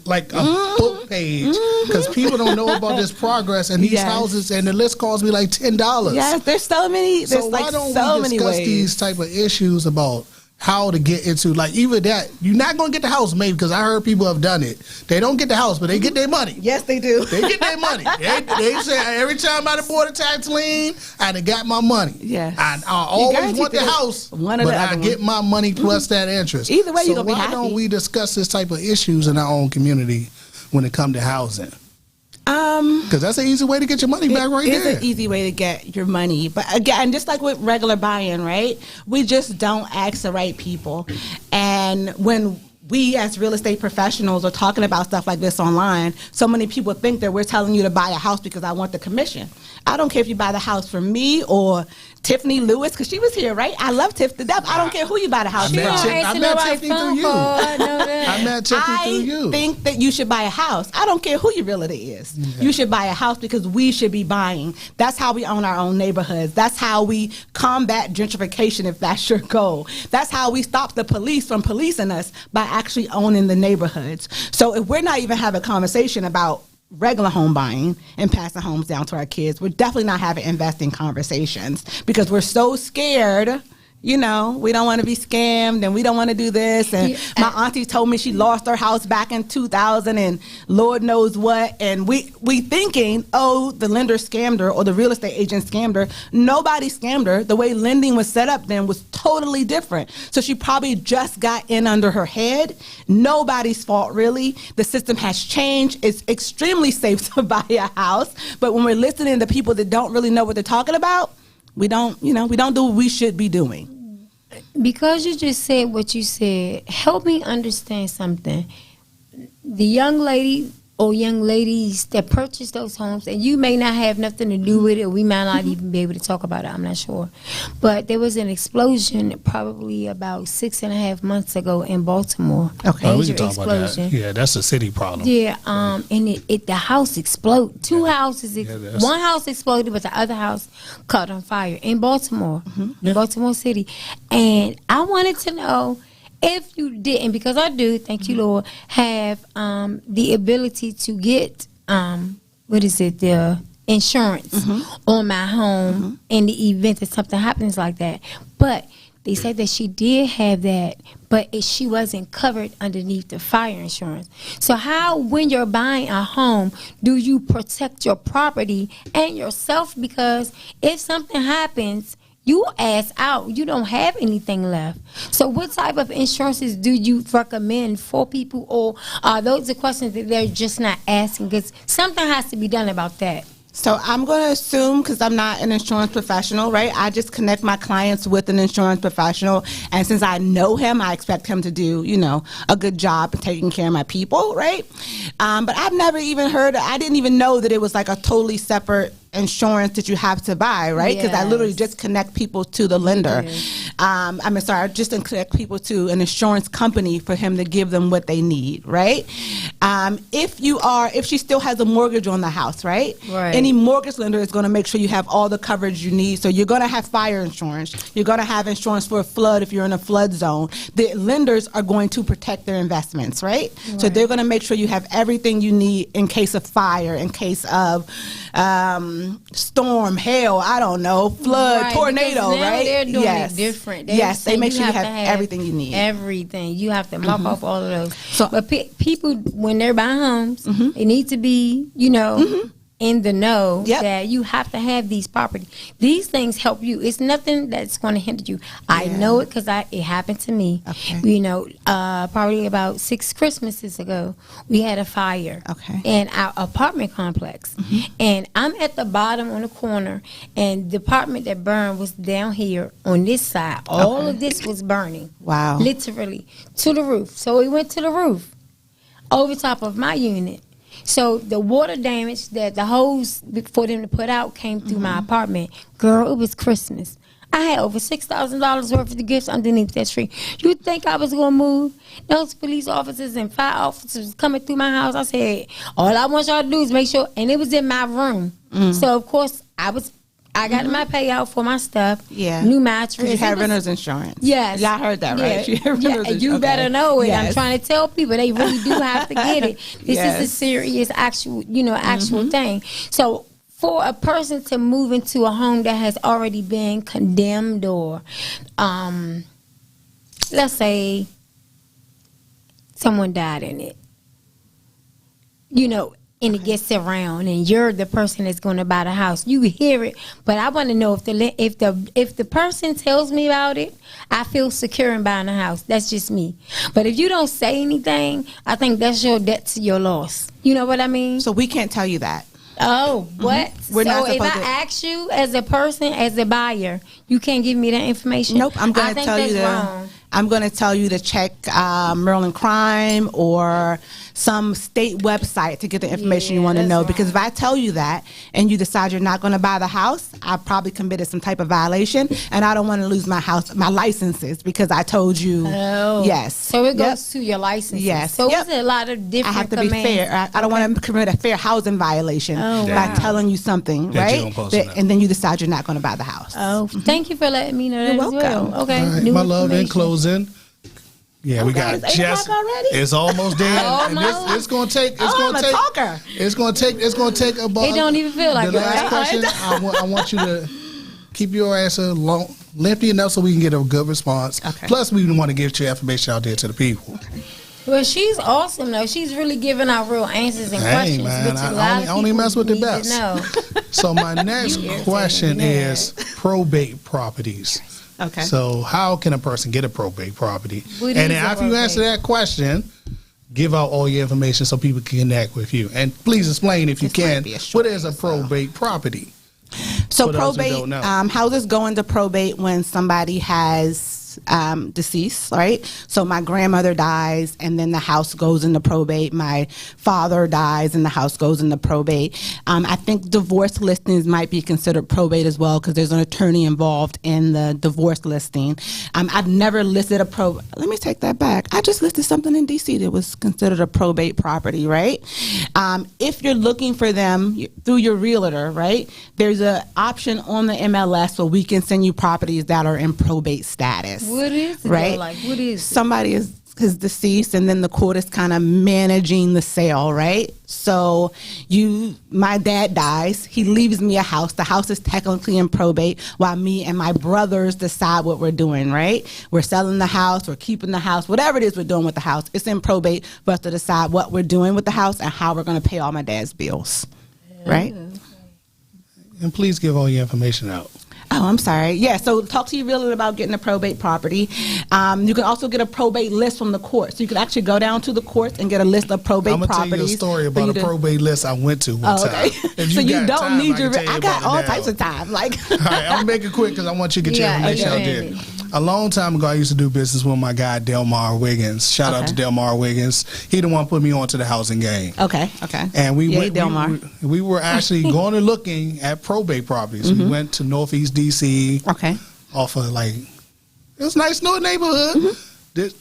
like a book page, because people don't know about this progress in these houses, and the list costs me like $10. Yes, there's so many. There's so like why don't so we many discuss ways. these type of issues about how to get into, like, even that you're not going to get the house, maybe, because I heard people have done it. They don't get the house, but they get their money. Yes, they do. They get their money. They say every time I bought a tax lien, I done got my money. Yes. I always want the house, but I get my money plus that interest. Either way, you're gonna be happy. Why don't we discuss this type of issues in our own community when it comes to housing? Because that's an easy way to get your money back right there. It is an easy way to get your money. But again, just like with regular buying, right? We just don't ask the right people. And when we as real estate professionals are talking about stuff like this online, so many people think that we're telling you to buy a house because I want the commission. I don't care if you buy the house from me or Tiffany Lewis, because she was here, right? I love Tiff to death. I don't care who you buy the house from. I met Tiffany through you. I met Tiffany through you. I think that you should buy a house. I don't care who your realtor is. You should buy a house because we should be buying. That's how we own our own neighborhoods. That's how we combat gentrification, if that's your goal. That's how we stop the police from policing us, by actually owning the neighborhoods. So if we're not even having a conversation about regular home buying and passing homes down to our kids, we're definitely not having investing conversations, because we're so scared. We don't want to be scammed, and we don't want to do this. And my auntie told me she lost her house back in 2000 and Lord knows what. And we thinking, oh, the lender scammed her or the real estate agent scammed her. Nobody scammed her. The way lending was set up then was totally different. So she probably just got in under her head. Nobody's fault, really. The system has changed. It's extremely safe to buy a house. But when we're listening to people that don't really know what they're talking about, we don't do what we should be doing. Because you just said what you said, help me understand something. The young lady or young ladies that purchase those homes, and you may not have nothing to do with it, or we might not even be able to talk about it, I'm not sure. But there was an explosion probably about 6.5 months ago in Baltimore. Okay, we can talk about that. Yeah, that's a city problem. Yeah, and the house exploded. Two houses, one house exploded, but the other house caught on fire in Baltimore, in Baltimore City. And I wanted to know, if you didn't, because I do, thank you, Lord, have the ability to get, the insurance on my home in the event that something happens like that. But they said that she did have that, but she wasn't covered underneath the fire insurance. So how, when you're buying a home, do you protect your property and yourself? Because if something happens, you ass out. You don't have anything left. So what type of insurances do you recommend for people? Or are those the questions that they're just not asking? Because something has to be done about that. So I'm going to assume, because I'm not an insurance professional, right? I just connect my clients with an insurance professional. And since I know him, I expect him to do, a good job of taking care of my people, right? But I've never even heard, I didn't even know that it was like a totally separate insurance that you have to buy, right? Because I literally just connect people to the lender. I just connect people to an insurance company for him to give them what they need, right? If she still has a mortgage on the house, right? Any mortgage lender is going to make sure you have all the coverage you need. So you're going to have fire insurance. You're going to have insurance for a flood if you're in a flood zone. The lenders are going to protect their investments, right? So they're going to make sure you have everything you need in case of fire, in case of storm, hail, I don't know, flood, tornado, right? They're doing it different. They make sure you have everything you need. Everything. You have to mark off all of those. So, but people, when they're buying homes, they need to be, in the know that you have to have these properties. These things help you. It's nothing that's going to hinder you. I know it because it happened to me. Probably about 6 Christmases ago, we had a fire in our apartment complex. And I'm at the bottom on the corner, and the apartment that burned was down here on this side. All of this was burning. Wow. Literally to the roof. So we went to the roof over top of my unit. So the water damage that the hose for them to put out came through my apartment. Girl, it was Christmas. I had over $6,000 worth of gifts underneath that tree. You think I was going to move? Those police officers and fire officers coming through my house. I said, all I want y'all to do is make sure. And it was in my room. So, of course, I got my payout for my stuff. New mattress. You had renter's insurance. Yes. Y'all heard that, right? You better know it. I'm trying to tell people they really do have to get it. This is a serious actual thing. So for a person to move into a home that has already been condemned, or let's say someone died in it, and it gets around, and you're the person that's going to buy the house. You hear it, but I want to know if the person tells me about it, I feel secure in buying a house. That's just me. But if you don't say anything, I think that's your debt to your loss. You know what I mean? So we can't tell you that. Oh, what? So if I ask you as a person, as a buyer, you can't give me that information? Nope. I'm going to tell you that. I'm going to tell you to check Maryland Crime or some state website to get the information you want to know. Wrong. Because if I tell you that and you decide you're not going to buy the house, I probably committed some type of violation, and I don't want to lose my licenses because I told you. Oh. Yes. So it goes to your license. Yes. So it's a lot of different. I have to be fair. I don't want to commit a fair housing violation by telling you something, right? And then you decide you're not going to buy the house. Oh, thank you for letting me know that. You're welcome. Well. Okay. Right. My love, in closing. Yeah, we got just. It's almost there. It's going to take. It's going to take about. It don't even feel like the last question. I want you to keep your answer lengthy enough so we can get a good response. Okay. Plus, we want to get your information out there to the people. Well, she's awesome though. She's really giving out real answers and questions. Man, I only mess with the best. So my next question is probate properties. Okay. So how can a person get a probate property? And then after you answer that question, give out all your information so people can connect with you. And please explain, if you can, what is a probate property? So probate, houses go into probate when somebody has deceased, right? So my grandmother dies and then the house goes into probate. My father dies and the house goes into probate. I think divorce listings might be considered probate as well because there's an attorney involved in the divorce listing. I've never listed a let me take that back. I just listed something in DC that was considered a probate property, right? If you're looking for them through your realtor, right, there's an option on the MLS where we can send you properties that are in probate status. What is it? Right? Like, what is it? Somebody is is deceased, and then the court is kind of managing the sale, right? So my dad dies. He leaves me a house. The house is technically in probate while me and my brothers decide what we're doing, right? We're selling the house, we're keeping the house, whatever it is we're doing with the house. It's in probate for us to decide what we're doing with the house and how we're going to pay all my dad's bills, right? And please give all your information out. Oh, I'm sorry. Yeah, so talk to your realtor about getting a probate property. You can also get a probate list from the court. So you can actually go down to the courts and get a list of probate properties. I'm going to tell you a story about a probate list I went to one time. If so you don't time, need your... I got all types of time. Like, all right, I'm going to make it quick because I want you to get your information out there. A long time ago, I used to do business with my guy, Delmar Wiggins. Shout out to Delmar Wiggins. He the one put me onto the housing game. Okay. And we were actually going and looking at probate properties. We went to Northeast DC. Okay. Off of it was a nice little neighborhood. This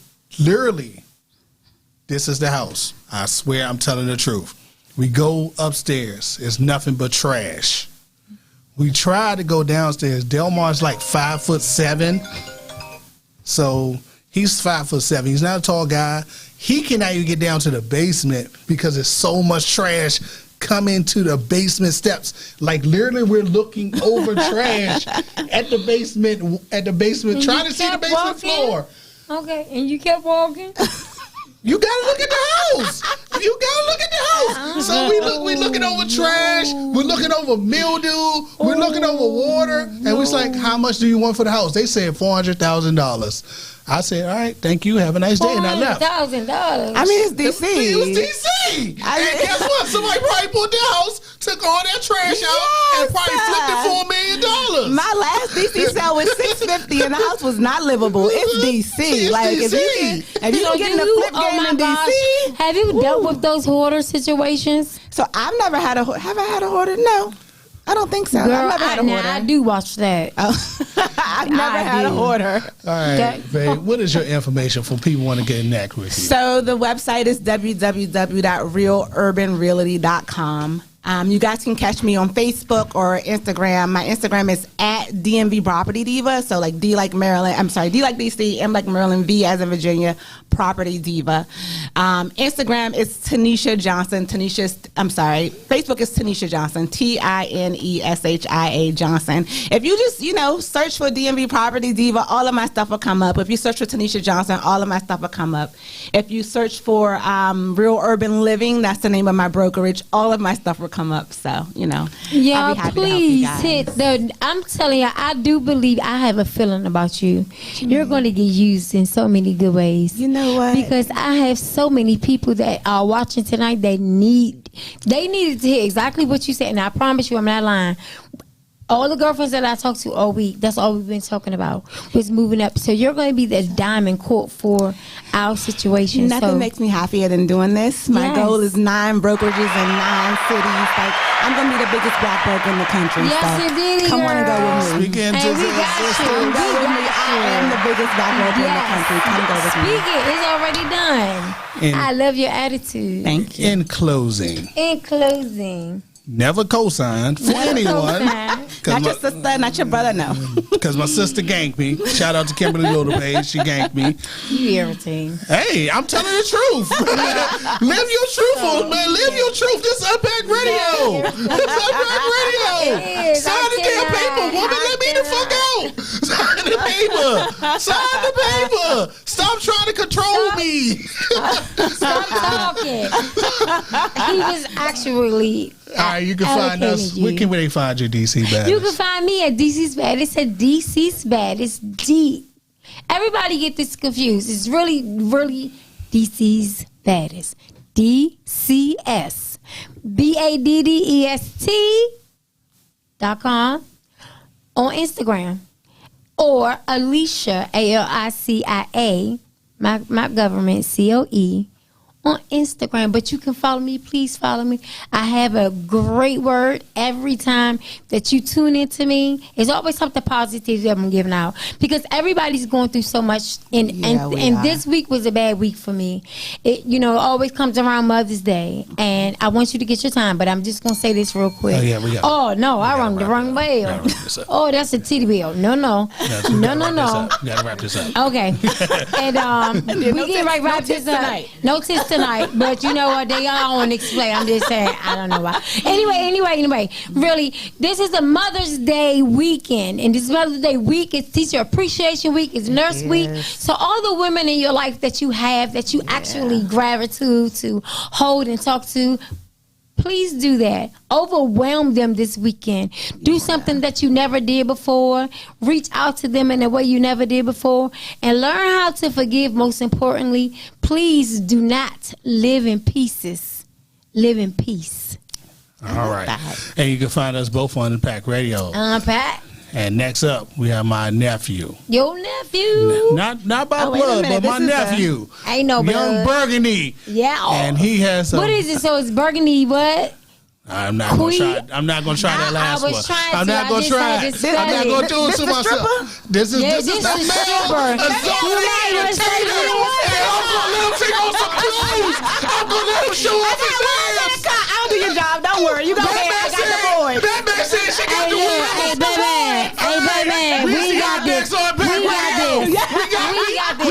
is the house. I swear I'm telling the truth. We go upstairs. It's nothing but trash. We tried to go downstairs. Delmar's like 5'7". So he's 5'7". He's not a tall guy. He cannot even get down to the basement because there's so much trash coming to the basement steps. Like literally we're looking over trash at the basement trying to see the basement floor. Okay, and you kept walking? You gotta look at the house. You gotta look at the house. So we looking over trash. We're looking over mildew. We're looking over water. And we're like, how much do you want for the house? They said $400,000. I said, all right, thank you. Have a nice day. And I left. $400,000. I mean, it's DC. It was DC. And guess what? Somebody probably bought the house, took all that trash out, and probably flipped it for $1 million. My last DC sale was $650, and the house was not livable. It's DC. If you don't get in the flip game in DC, have you dealt with those hoarder situations? So I've never had have I had a hoarder? No. I don't think so. Girl, I've never had a hoarder. I do watch that. I've never had a hoarder. All right, babe. What is your information for people who want to get in that with you? So the website is www.realurbanrealty.com. You guys can catch me on Facebook or Instagram. My Instagram is at DMV Property Diva. So like D like Maryland. I'm sorry, D like DC, M like Maryland, V as in Virginia, Property Diva. Instagram is Tineshia Johnson. Facebook is Tineshia Johnson. TINESHIA Johnson. If you just, search for DMV Property Diva, all of my stuff will come up. If you search for Tineshia Johnson, all of my stuff will come up. If you search for Real Urban Living, that's the name of my brokerage, all of my stuff will come up. So, I'll be happy please to help you guys. I'm telling you, I do believe, I have a feeling about you. You're going to get used in so many good ways. You know what? Because I have so many people that are watching tonight that needed to hear exactly what you said. And I promise you, I'm not lying. All the girlfriends that I talked to all week, that's all we've been talking about, was moving up. So you're going to be the diamond court for our situation. Nothing makes me happier than doing this. My goal is 9 brokerages in 9 cities. Like, I'm going to be the biggest black broker in the country. Yes, so indeed, come on and go with me. Speaking to we got you. I am the biggest black broker in the country. Come go with me. Speak it. It's already done. I love your attitude. Thank you. In closing. Never co-signed for anyone. Not your sister, not your brother, no. Because my sister ganked me. Shout out to Kimberly Littlebay. She ganked me. You irritating. Hey, I'm telling the truth. Live your truth, man. Live your truth. This is Unpack Radio. Sign the damn paper, woman. Let me the fuck out. Sign the paper. Stop trying to control me. Stop talking. He was actually... All right, you can find us. Where can they find you, Dcsbaddest? You can find me at Dcsbaddest. At Dcsbaddest. D. Everybody get this confused. It's really, really Dcsbaddest. DCSBADDEST.com on Instagram. Or Alicia, ALICIA, my government, COE, on Instagram. But you can follow me. Please follow me. I have a great word every time that you tune into me. It's always something positive that I'm giving out, because everybody's going through so much. And this week was a bad week for me. It always comes around Mother's Day, and I want you to get your time. But I'm just gonna say this real quick. Oh no, I rung the wrong bell. Oh, that's a titty bell. No. You gotta wrap this up. Okay. And we get right wrap this up. Tonight. No tits tonight. But you know what? They all want to explain. I'm just saying. I don't know why. Anyway. Really, this is a Mother's Day weekend. And this Mother's Day week is Teacher Appreciation Week. It's Nurse Week. So all the women in your life that you have, that you actually gravitate to hold and talk to, please do that. Overwhelm them this weekend. Do something that you never did before. Reach out to them in a way you never did before. And learn how to forgive, most importantly. Please do not live in pieces. Live in peace. All right. And you can find us both on Unpack Radio. Unpack. And next up, we have my nephew. Your nephew? Not by blood, but my nephew. Ain't no blood. Young Burgundy. Yeah. And he has some... What is it? So it's Burgundy what? I'm not gonna try that last one. I'm not gonna try it. I'm not gonna do it to myself. This is the man. I'm gonna let him show off his ass. I'll do your job. Don't worry. You go ahead. I got the boy. Batman said she got the win. Hey, baby. We got this. We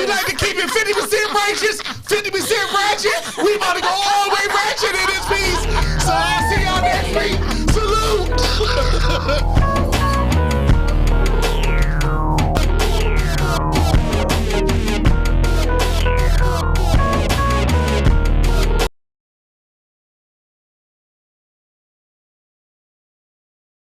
like to keep it 50% righteous, 50% ratchet. We about to go all the way ratchet in this piece. So I'll see